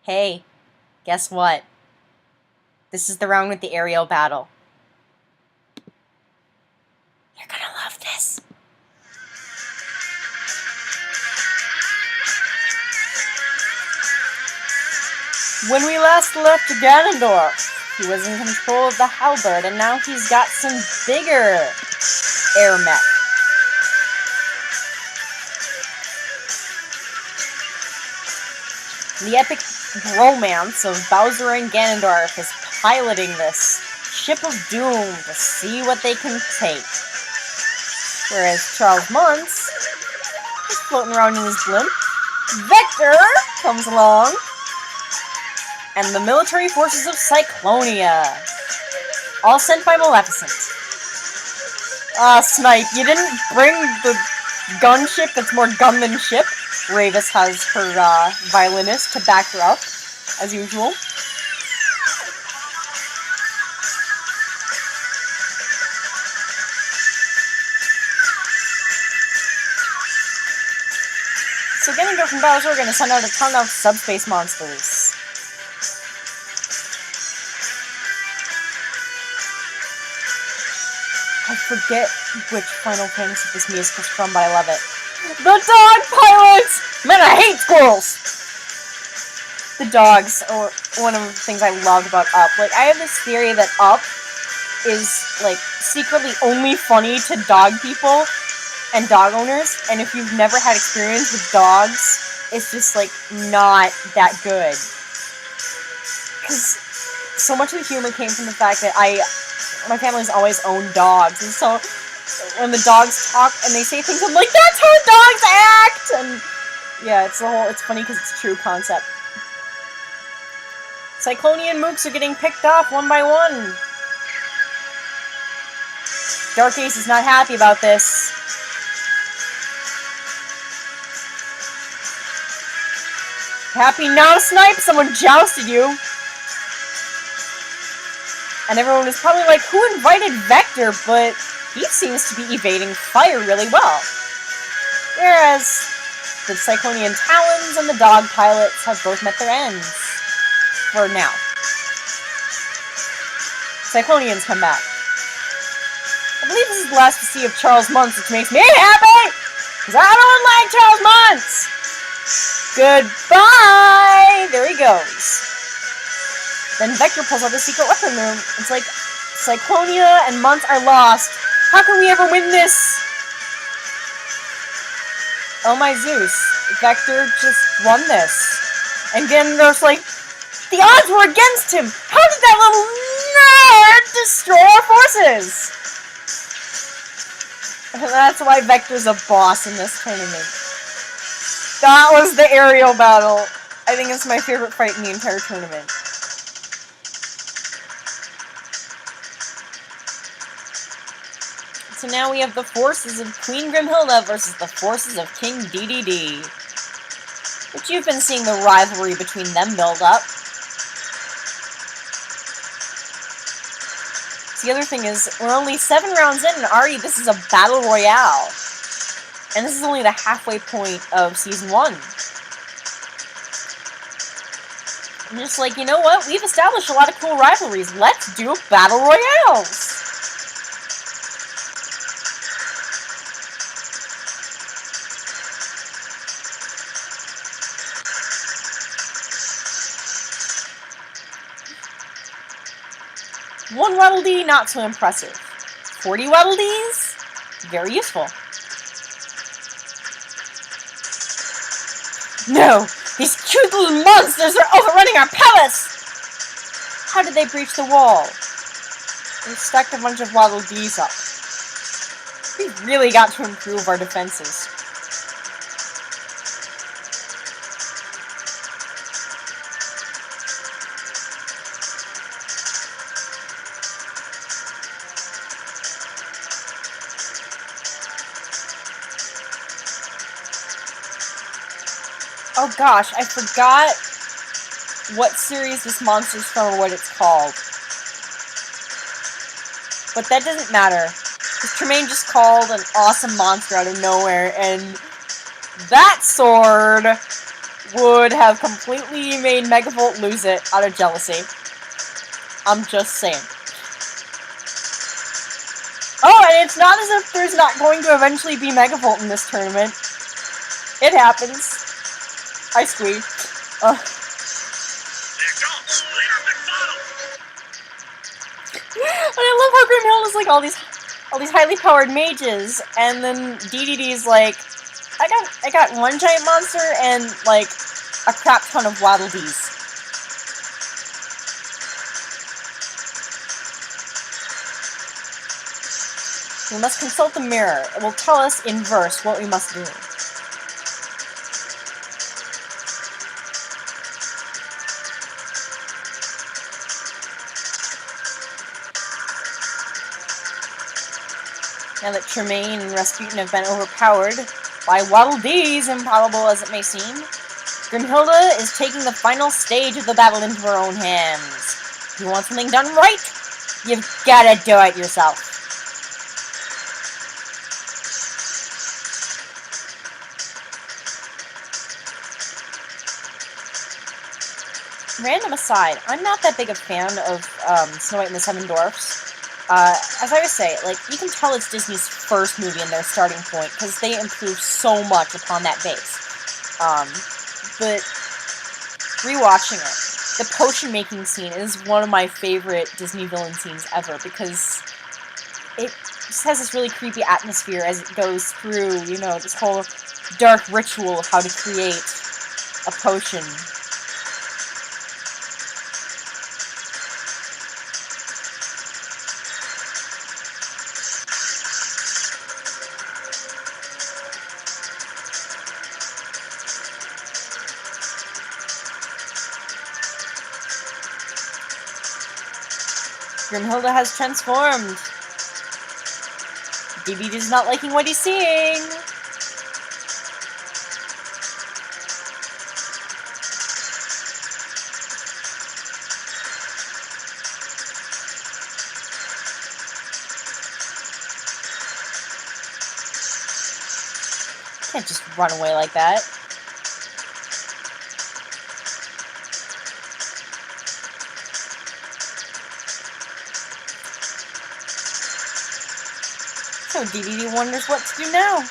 Hey, guess what? This is the round with the aerial battle. You're gonna love this. When we last left Ganondorf, he was in control of the halberd, and now he's got some bigger air mech. The epic bromance of Bowser and Ganondorf is piloting this ship of doom to see what they can take. Whereas Charles Muntz is floating around in his blimp. Vector comes along. And the military forces of Cyclonia. All sent by Maleficent. Snipe, you didn't bring the gunship that's more gun than ship. Ravis has her violinist to back her up, as usual. So Ganondorf and Bowser are going to send out a ton of subspace monsters. I forget which Final Fantasy this music is from, but I love it. The dog pilots! Man, I hate squirrels! The dogs are one of the things I loved about Up. Like, I have this theory that Up is, like, secretly only funny to dog people and dog owners, and if you've never had experience with dogs, it's just, like, not that good. Because so much of the humor came from the fact that my family's always owned dogs, and so when the dogs talk and they say things, I'm like, that's how dogs act! And yeah, it's funny because it's a true concept. Cyclonian mooks are getting picked off one by one. Dark Ace is not happy about this. Happy now, Snipe? Someone jousted you. And everyone was probably like, who invited Vector? But he seems to be evading fire really well. Whereas the Cyclonian Talons and the dog pilots have both met their ends. For now. Cyclonians come back. I believe this is the last to see of Charles Muntz, which makes me happy! Because I don't like Charles Muntz! Goodbye! There he goes. Then Vector pulls out the secret weapon room. It's like, Cyclonia and Muntz are lost. How can we ever win this? Oh my Zeus. Vector just won this. And Ganondorf's like, the odds were against him! How did that little nerd destroy our forces? And that's why Vector's a boss in this tournament. That was the aerial battle. I think it's my favorite fight in the entire tournament. So now we have the forces of Queen Grimhilda versus the forces of King DDD. Which you've been seeing the rivalry between them build up. The other thing is, we're only 7 rounds in, and already this is a battle royale. And this is only the halfway point of Season 1. I'm just like, you know what? We've established a lot of cool rivalries. Let's do battle royales! One Waddle Dee, not so impressive. 40 Waddle Dees? Very useful. No! These cute little monsters are overrunning our palace! How did they breach the wall? They stacked a bunch of Waddle Dees up. We've really got to improve our defenses. Oh gosh, I forgot what series this monster's from or what it's called. But that doesn't matter. Because Tremaine just called an awesome monster out of nowhere, and that sword would have completely made Megavolt lose it out of jealousy. I'm just saying. Oh, and it's not as if there's not going to eventually be Megavolt in this tournament. It happens. I squeaked. And I love how Grimhilda's like all these highly powered mages, and then DDD's like, I got one giant monster and like a crap ton of Waddle Dees. We must consult the mirror. It will tell us in verse what we must do. Now that Tremaine and Rasputin have been overpowered by Waddle Dees, improbable as it may seem, Grimhilda is taking the final stage of the battle into her own hands. If you want something done right, you've gotta do it yourself. Random aside, I'm not that big a fan of Snow White and the Seven Dwarfs. As I always say, like, you can tell it's Disney's first movie and their starting point, because they improve so much upon that base. But rewatching it, the potion-making scene is one of my favorite Disney villain scenes ever, because it just has this really creepy atmosphere as it goes through, you know, this whole dark ritual of how to create a potion. Grimhilda has transformed. DBD's not liking what he's seeing. Can't just run away like that. So DDD wonders what to do now.